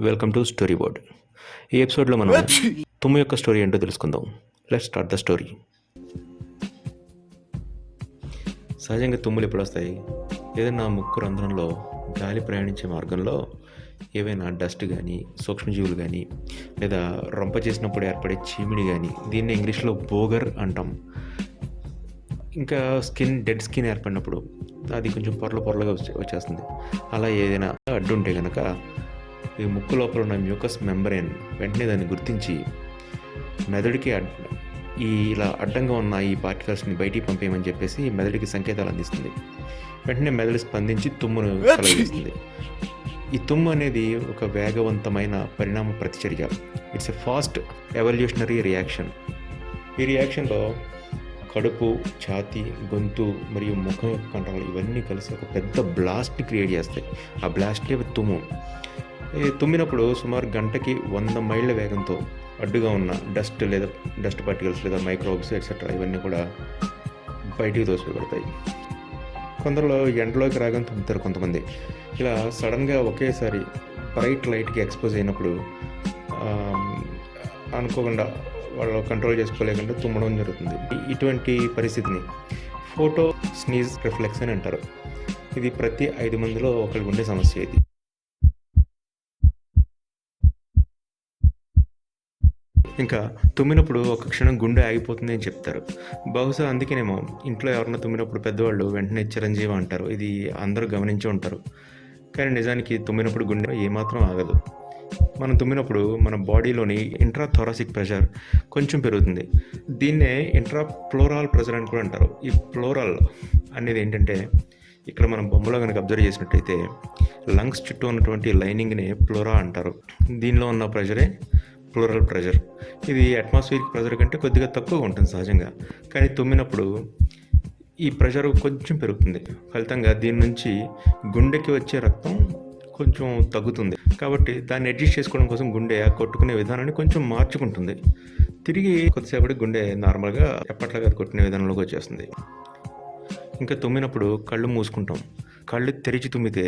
Welcome to story board. ఈ ఎపిసోడ్లో మనం తుమ్ము యొక్క స్టోరీ ఏంటో తెలుసుకుందాం. Let's start the story. సహజంగా తుమ్ములు ఎప్పుడు వస్తాయి? ఏదైనా ముక్కు రంధ్రంలో గాలి ప్రయాణించే మార్గంలో ఏవైనా డస్ట్ కానీ, సూక్ష్మజీవులు కానీ, లేదా రొంప చేసినప్పుడు ఏర్పడే చీమిడి కానీ, దీన్ని ఇంగ్లీష్లో బోగర్ అంటాం. ఇంకా డెడ్ స్కిన్ ఏర్పడినప్పుడు అది కొంచెం పొరలుగా వచ్చేస్తుంది. అలా ఏదైనా అడ్డు ఉంటే కనుక ఈ ముక్కు లోపల ఉన్న మ్యూకస్ మెంబ్రేన్ వెంటనే దాన్ని గుర్తించి మెదడుకి ఇలా అడ్డంగా ఉన్న ఈ పార్టికల్స్ని బయటికి పంపేయమని చెప్పేసి మెదడుకి సంకేతాలు అందిస్తుంది. వెంటనే మెదడు స్పందించి తుమ్మును కలుగజేస్తుంది. ఈ తుమ్ము అనేది ఒక వేగవంతమైన పరిణామ ప్రతిచర్య. It's a fast evolutionary reaction. ఈ రియాక్షన్లో కడుపు, ఛాతీ, గొంతు మరియు ముఖం యొక్క కంట్రోల్ ఇవన్నీ కలిసి ఒక పెద్ద బ్లాస్ట్ని క్రియేట్ చేస్తాయి. ఆ బ్లాస్టే తుమ్ము. తుమ్మినప్పుడు సుమారు గంటకి 100 మైళ్ళ వేగంతో అడ్డుగా ఉన్న డస్ట్ పార్టికల్స్ లేదా మైక్రోబ్స్ ఎట్సెట్రా ఇవన్నీ కూడా బయటికి తోసిపెడతాయి. కొందరిలో ఎండలోకి రాగానే తుమ్ముతారు కొంతమంది. ఇలా సడన్గా ఒకేసారి బ్రైట్ లైట్కి ఎక్స్పోజ్ అయినప్పుడు అనుకోకుండా వాళ్ళు కంట్రోల్ చేసుకోలేకుండా తుమ్మడం జరుగుతుంది. ఇటువంటి పరిస్థితిని ఫోటో స్నీజ్ రిఫ్లెక్స్ అని అంటారు. ఇది ప్రతి 5 మందిలో ఒకరికి ఉండే సమస్య. ఇది ఇంకా తుమ్మినప్పుడు ఒక క్షణం గుండె ఆగిపోతుంది అని చెప్తారు. బహుశా అందుకేనేమో ఇంట్లో ఎవరన్నా తుమ్మినప్పుడు పెద్దవాళ్ళు వెంటనే చిరంజీవి అంటారు. ఇది అందరూ గమనించి ఉంటారు. కానీ నిజానికి తుమ్మినప్పుడు గుండె ఏమాత్రం ఆగదు. మనం తుమ్మినప్పుడు మన బాడీలోని ఇంట్రాథొరాసిక్ ప్రెషర్ కొంచెం పెరుగుతుంది. దీన్నే ఇంట్రాప్లోరల్ ప్రెషర్ అని కూడా అంటారు. ఈ ప్లోరల్ అనేది ఏంటంటే, ఇక్కడ మనం బొమ్మలో కనుక అబ్జర్వ్ చేసినట్టయితే లంగ్స్ చుట్టూ ఉన్నటువంటి లైనింగ్ని ప్లోరా అంటారు. దీనిలో ఉన్న ప్రెషరే ప్లూరల్ ప్రెషర్. ఇది అట్మాస్ఫియరిక్ ప్రెషర్ కంటే కొద్దిగా తక్కువగా ఉంటుంది సహజంగా. కానీ తుమ్మినప్పుడు ఈ ప్రెషర్ కొంచెం పెరుగుతుంది. ఫలితంగా దీని నుంచి గుండెకి వచ్చే రక్తం కొంచెం తగ్గుతుంది. కాబట్టి దాన్ని అడ్జస్ట్ చేసుకోవడం కోసం గుండె కొట్టుకునే విధానాన్ని కొంచెం మార్చుకుంటుంది. తిరిగి కొద్దిసేపటికి గుండె నార్మల్గా ఎప్పట్లాగా కొట్టుకునే విధానంలోకి వచ్చేస్తుంది. ఇంకా తుమ్మినప్పుడు కళ్ళు మూసుకుంటాం. కళ్ళు తెరిచి తుమ్మితే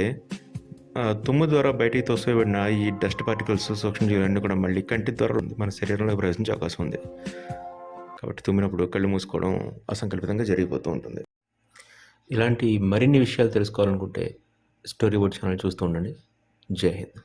తుమ్ము ద్వారా బయటికి తోసివేయబడిన ఈ డస్ట్ పార్టికల్స్, సూక్ష్మజీవులన్నీ కూడా మళ్ళీ కంటి ద్వారా మన శరీరంలో ప్రవేశించే అవకాశం ఉంది. కాబట్టి తుమ్మినప్పుడు కళ్ళు మూసుకోవడం అసంకల్పితంగా జరిగిపోతూ ఉంటుంది. ఇలాంటి మరిన్ని విషయాలు తెలుసుకోవాలనుకుంటే స్టోరీ బోర్డ్ ఛానల్ చూస్తూ ఉండండి. జై హింద్.